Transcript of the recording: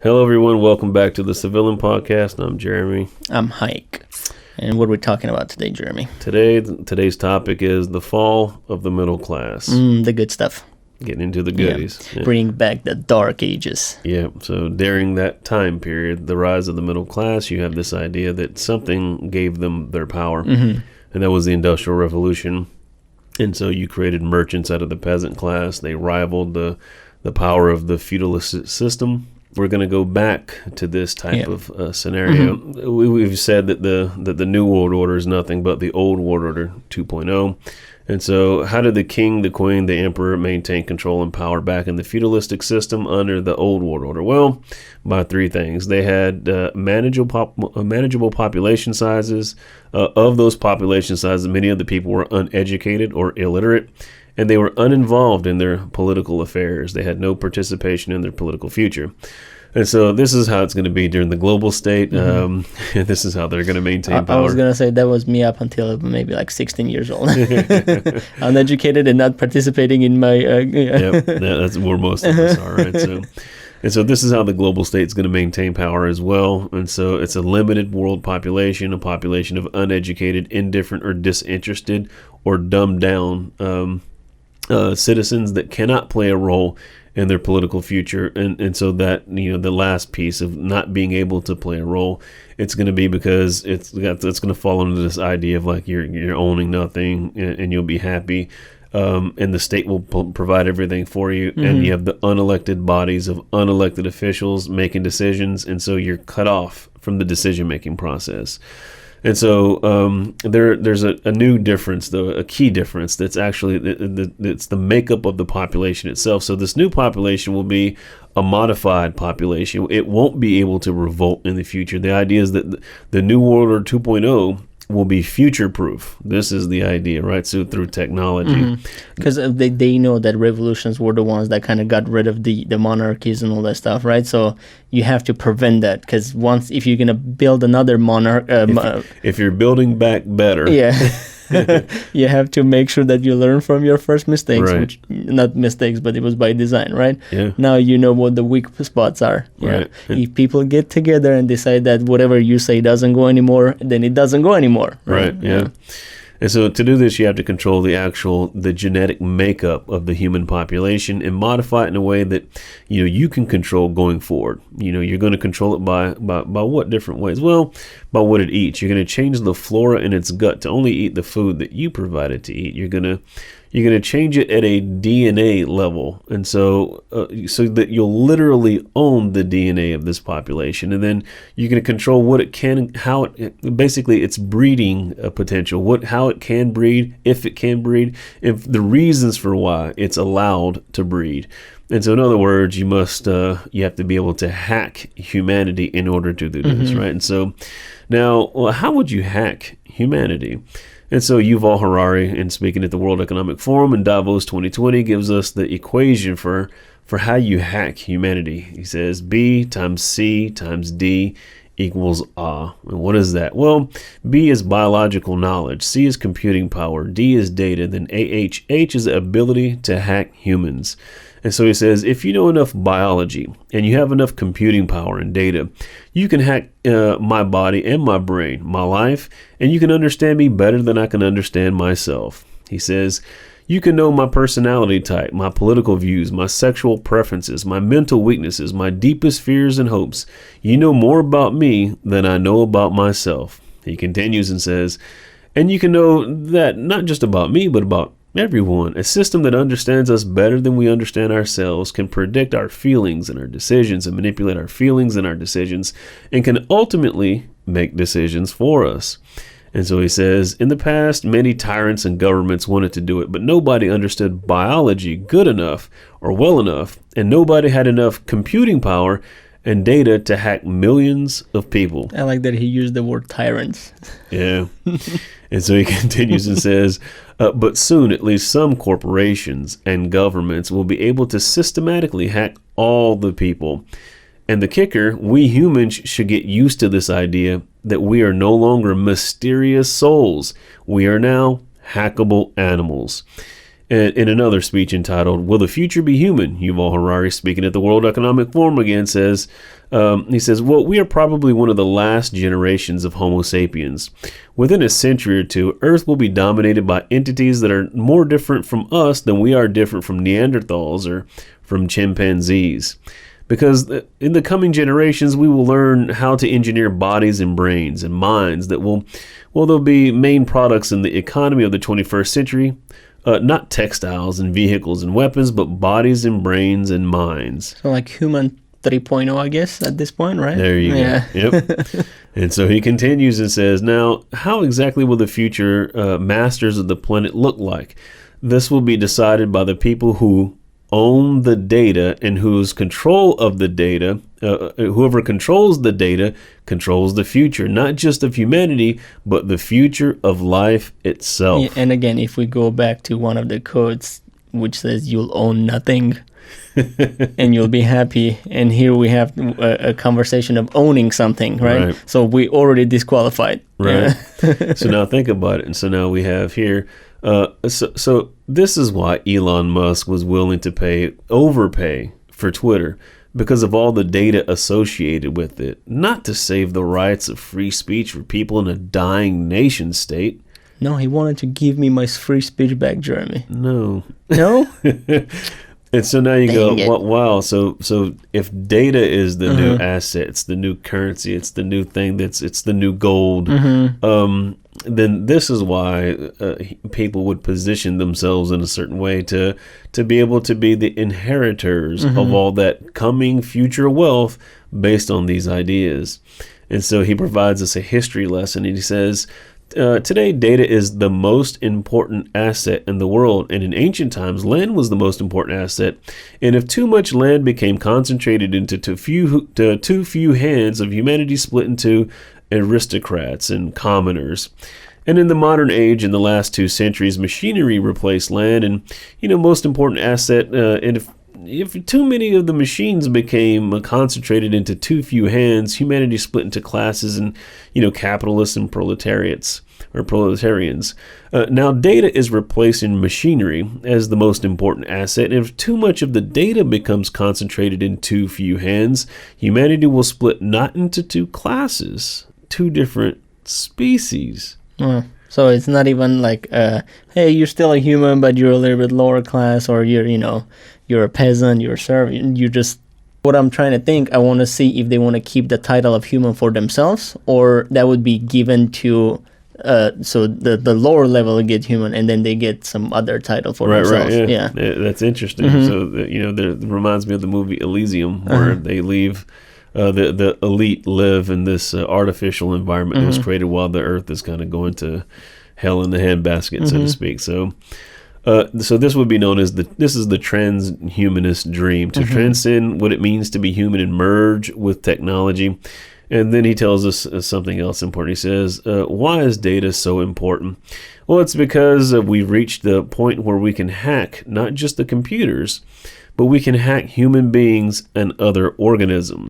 Hello, everyone. Welcome back to the Vilan Podcast. I'm Jeremy. I'm Hike. And what are we talking about today, Jeremy? Today's topic is the fall of the middle class. The good stuff. Getting into the goodies. Yeah. Bring back the dark ages. Yeah. So during that time period, the rise of the middle class, you have this idea that something gave them their power. And that was the Industrial Revolution. And so you created merchants out of the peasant class. They rivaled the power of the feudalist system. We're going to go back to this type of scenario. We've said that the New World Order is nothing but the Old World Order 2.0. And so how did the king, the queen, the emperor maintain control and power back in the feudalistic system under the Old World Order? Well, by three things. They had manageable population sizes. Of those population sizes, many of the people were uneducated or illiterate, and they were uninvolved in their political affairs. They had no participation in their political future. And so this is how it's going to be during the global state. This is how they're going to maintain power. I was going to say that was me up until maybe like 16 years old. Uneducated and not participating in my... Yep, that's where most of us are, right? So this is how the global state is going to maintain power as well. And so it's a limited world population, a population of uneducated, indifferent, or disinterested, or dumbed down citizens that cannot play a role in their political future. And so that, the last piece of not being able to play a role, it's going to be because it's going to fall into this idea of like you're owning nothing and you'll be happy. And the state will provide everything for you. And you have the unelected bodies of unelected officials making decisions. And so you're cut off from the decision-making process. And so there's a new difference, though, a key difference that's actually it's the makeup of the population itself. So this new population will be a modified population. It won't be able to revolt in the future. The idea is that the New World Order 2.0 will be future-proof. This is the idea, right? So through technology. Because they know that revolutions were the ones that kind of got rid of the monarchies and all that stuff, right? So you have to prevent that, because if you're going to build another monarch... if you're building back better... Yeah. You have to make sure that you learn from your first mistakes, right. Which not mistakes, but it was by design, right? Yeah. Now you know what the weak spots are. Right. If people get together and decide that whatever you say doesn't go anymore, then it doesn't go anymore. Right. Yeah. And so to do this, you have to control the genetic makeup of the human population and modify it in a way that, you can control going forward. You're going to control it by what different ways? Well, by what it eats. You're going to change the flora in its gut to only eat the food that you provide it to eat. You're going to change it at a DNA level, and so that you'll literally own the DNA of this population, and then you're going to control what it can, how it, basically its breeding potential, how it can breed, if it can breed, if the reasons for why it's allowed to breed. And so, in other words, you have to be able to hack humanity in order to do this, right? And so, now, how would you hack humanity? And so Yuval Harari, in speaking at the World Economic Forum in Davos 2020, gives us the equation for how you hack humanity. He says B times C times D equals A. And what is that? Well, B is biological knowledge, C is computing power, D is data, then H is the ability to hack humans. And so he says, if you know enough biology and you have enough computing power and data, you can hack my body and my brain, my life, and you can understand me better than I can understand myself. He says, you can know my personality type, my political views, my sexual preferences, my mental weaknesses, my deepest fears and hopes. You know more about me than I know about myself. He continues and says, and you can know that not just about me, but about everyone. A system that understands us better than we understand ourselves can predict our feelings and our decisions and manipulate our feelings and our decisions and can ultimately make decisions for us. And so he says, in the past, many tyrants and governments wanted to do it, but nobody understood biology good enough or well enough, and nobody had enough computing power and data to hack millions of people. I like that he used the word tyrants. Yeah. And so he continues and says, but soon at least some corporations and governments will be able to systematically hack all the people. And the kicker, we humans should get used to this idea that we are no longer mysterious souls. We are now hackable animals. And in another speech entitled, Will the Future Be Human? Yuval Harari, speaking at the World Economic Forum again, says, he says, well, we are probably one of the last generations of Homo sapiens. Within a century or two, Earth will be dominated by entities that are more different from us than we are different from Neanderthals or from chimpanzees. Because in the coming generations, we will learn how to engineer bodies and brains and minds that will, well, they'll be main products in the economy of the 21st century. Not textiles and vehicles and weapons, but bodies and brains and minds. So like human 3.0, I guess, at this point, right? There you go. Yep. And so he continues and says, now, how exactly will the future masters of the planet look like? This will be decided by the people who own the data and whose control of the data, whoever controls the data controls the future, not just of humanity, but the future of life itself. Yeah, and again, if we go back to one of the codes, which says you'll own nothing and you'll be happy. And here we have a conversation of owning something, right? So we already disqualified. Right. So now think about it. And so now we have here, so this is why Elon Musk was willing to overpay for Twitter, because of all the data associated with it, not to save the rights of free speech for people in a dying nation state. No, he wanted to give me my free speech back, Jeremy. No. No? And so now you go, wow, so if data is the new asset, it's the new currency, it's the new thing, it's the new gold, then this is why people would position themselves in a certain way to be able to be the inheritors of all that coming future wealth based on these ideas. And so he provides us a history lesson, and he says, today, data is the most important asset in the world, and in ancient times, land was the most important asset. And if too much land became concentrated into too few hands of humanity, split into aristocrats and commoners. And in the modern age, in the last 2 centuries, machinery replaced land, and most important asset. And if too many of the machines became concentrated into too few hands, humanity split into classes and, capitalists and proletarians. Now, data is replacing machinery as the most important asset. And if too much of the data becomes concentrated in too few hands, humanity will split not into 2 classes, 2 different species. So it's not even like, hey, you're still a human, but you're a little bit lower class, or you're a peasant, you're a servant. You just, what I'm trying to think, I want to see if they want to keep the title of human for themselves, or that would be given to, so the lower level will get human, and then they get some other title for themselves. Right, yeah. That's interesting. So, that reminds me of the movie Elysium, where they leave, the elite live in this artificial environment that was created while the earth is kind of going to hell in the handbasket, so to speak. So this would be known as this is the transhumanist dream, to transcend what it means to be human and merge with technology. And then he tells us something else important. He says, why is data so important? Well, it's because we've reached the point where we can hack not just the computers, but we can hack human beings and other organisms.